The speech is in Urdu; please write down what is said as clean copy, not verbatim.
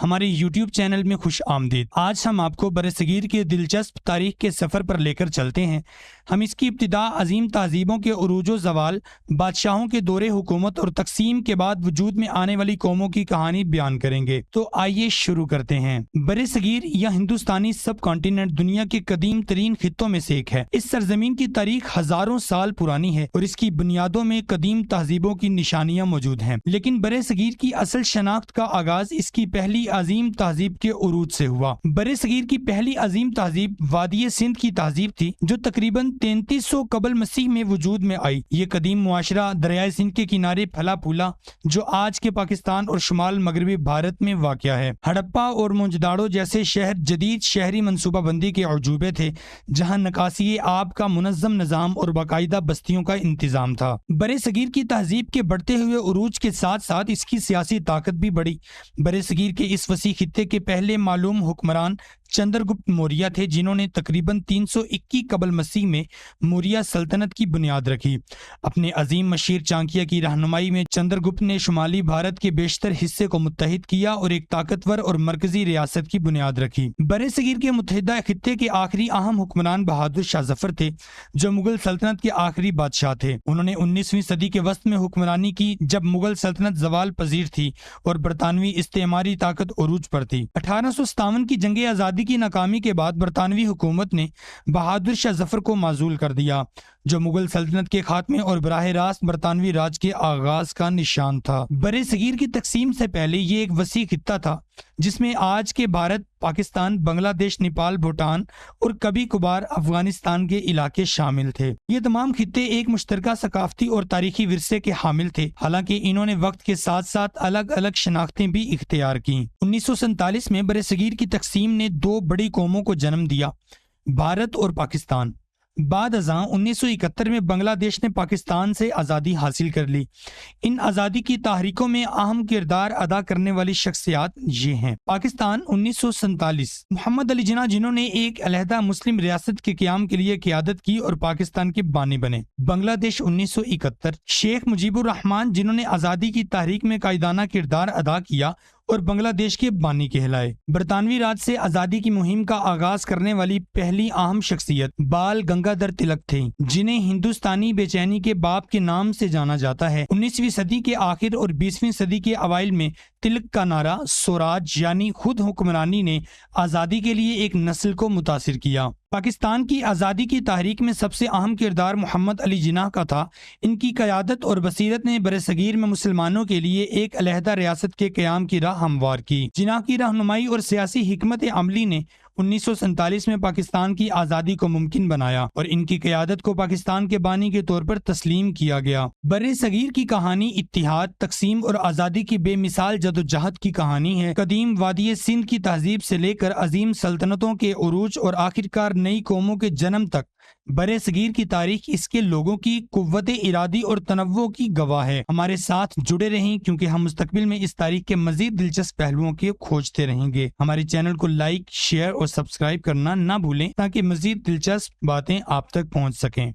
ہمارے YouTube چینل میں خوش آمدید۔ آج ہم آپ کو برصغیر کے دلچسپ تاریخ کے سفر پر لے کر چلتے ہیں۔ ہم اس کی ابتدا عظیم تہذیبوں کے عروج و زوال، بادشاہوں کے دور حکومت اور تقسیم کے بعد وجود میں آنے والی قوموں کی کہانی بیان کریں گے۔ تو آئیے شروع کرتے ہیں۔ برصغیر یا ہندوستانی سب کانٹیننٹ دنیا کے قدیم ترین خطوں میں سے ایک ہے۔ اس سرزمین کی تاریخ ہزاروں سال پرانی ہے اور اس کی بنیادوں میں قدیم تہذیبوں کی نشانیاں موجود ہیں، لیکن برصغیر کی اصل شناخت کا آغاز اس کی پہلی عظیم تہذیب کے عروج سے ہوا۔ برصغیر کی پہلی عظیم تہذیب وادی سندھ کی تہذیب تھی، جو تقریباً 3300 قبل مسیح میں وجود میں آئی۔ یہ قدیم معاشرہ دریائے سندھ کے کنارے پھلا پھولا، جو آج کے پاکستان اور شمال مغربی بھارت میں واقع ہے۔ ہڑپا اور موہنجودڑو جیسے شہر جدید شہری منصوبہ بندی کے عجوبے تھے، جہاں نکاسی آب کا منظم نظام اور باقاعدہ بستیوں کا انتظام تھا۔ برصغیر کی تہذیب کے بڑھتے ہوئے عروج کے ساتھ ساتھ اس کی سیاسی طاقت بھی بڑھی۔ برصغیر کے اس وسیع خطے کے پہلے معلوم حکمران چندرگپت موریہ تھے، جنہوں نے تقریباً 321 قبل مسیح میں موریہ سلطنت کی بنیاد رکھی۔ اپنے عظیم مشیر چانکیہ کی رہنمائی میں چندرگپت نے شمالی بھارت کے بیشتر حصے کو متحد کیا اور ایک طاقتور اور مرکزی ریاست کی بنیاد رکھی۔ برصغیر کے متحدہ خطے کے آخری اہم حکمران بہادر شاہ ظفر تھے، جو مغل سلطنت کے آخری بادشاہ تھے۔ انہوں نے 19ویں صدی کے وسط میں حکمرانی کی، جب مغل سلطنت زوال پذیر تھی اور برطانوی استعماری طاقت عروج پر تھی۔ 1857 کی جنگ آزادی کی ناکامی کے بعد برطانوی حکومت نے بہادر شاہ ظفر کو معزول کر دیا، جو مغل سلطنت کے خاتمے اور براہ راست برطانوی راج کے آغاز کا نشان تھا۔ برصغیر کی تقسیم سے پہلے یہ ایک وسیع خطہ تھا، جس میں آج کے بھارت، پاکستان، بنگلہ دیش، نیپال، بھوٹان اور کبھی کبھار افغانستان کے علاقے شامل تھے۔ یہ تمام خطے ایک مشترکہ ثقافتی اور تاریخی ورثے کے حامل تھے، حالانکہ انہوں نے وقت کے ساتھ ساتھ الگ الگ شناختیں بھی اختیار کیں۔ 1947 میں برصغیر کی تقسیم نے دو بڑی قوموں کو جنم دیا، بھارت اور پاکستان۔ بعد ازاں 1971 میں بنگلہ دیش نے پاکستان سے آزادی حاصل کر لی۔ ان آزادی کی تحریکوں میں اہم کردار ادا کرنے والی شخصیات یہ ہیں: پاکستان 1947، محمد علی جناح، جنہوں نے ایک علیحدہ مسلم ریاست کے قیام کے لیے قیادت کی اور پاکستان کے بانی بنے۔ بنگلہ دیش 1971، شیخ مجیب الرحمان، جنہوں نے آزادی کی تحریک میں قائدانہ کردار ادا کیا اور بنگلہ دیش کے بانی کہلائے۔ برطانوی راج سے آزادی کی مہم کا آغاز کرنے والی پہلی اہم شخصیت بال گنگادھر تلک تھے، جنہیں ہندوستانی بے چینی کے باپ کے نام سے جانا جاتا ہے۔ 19ویں صدی کے آخر اور 20ویں صدی کے اوائل میں تلک کا نعرہ سوراج یعنی خود حکمرانی نے آزادی کے لیے ایک نسل کو متاثر کیا۔ پاکستان کی آزادی کی تحریک میں سب سے اہم کردار محمد علی جناح کا تھا۔ ان کی قیادت اور بصیرت نے برصغیر میں مسلمانوں کے لیے ایک علیحدہ ریاست کے قیام کی راہ ہموار کی۔ جناح کی رہنمائی اور سیاسی حکمت عملی نے 1947 میں پاکستان کی آزادی کو ممکن بنایا اور ان کی قیادت کو پاکستان کے بانی کے طور پر تسلیم کیا گیا۔ برصغیر کی کہانی اتحاد، تقسیم اور آزادی کی بے مثال جدوجہد کی کہانی ہے۔ قدیم وادی سندھ کی تہذیب سے لے کر عظیم سلطنتوں کے عروج اور آخرکار نئی قوموں کے جنم تک، برصغیر کی تاریخ اس کے لوگوں کی قوت ارادی اور تنوع کی گواہ ہے۔ ہمارے ساتھ جڑے رہیں، کیونکہ ہم مستقبل میں اس تاریخ کے مزید دلچسپ پہلوؤں کے کھوجتے رہیں گے۔ ہمارے چینل کو لائک، شیئر اور سبسکرائب کرنا نہ بھولیں، تاکہ مزید دلچسپ باتیں آپ تک پہنچ سکیں۔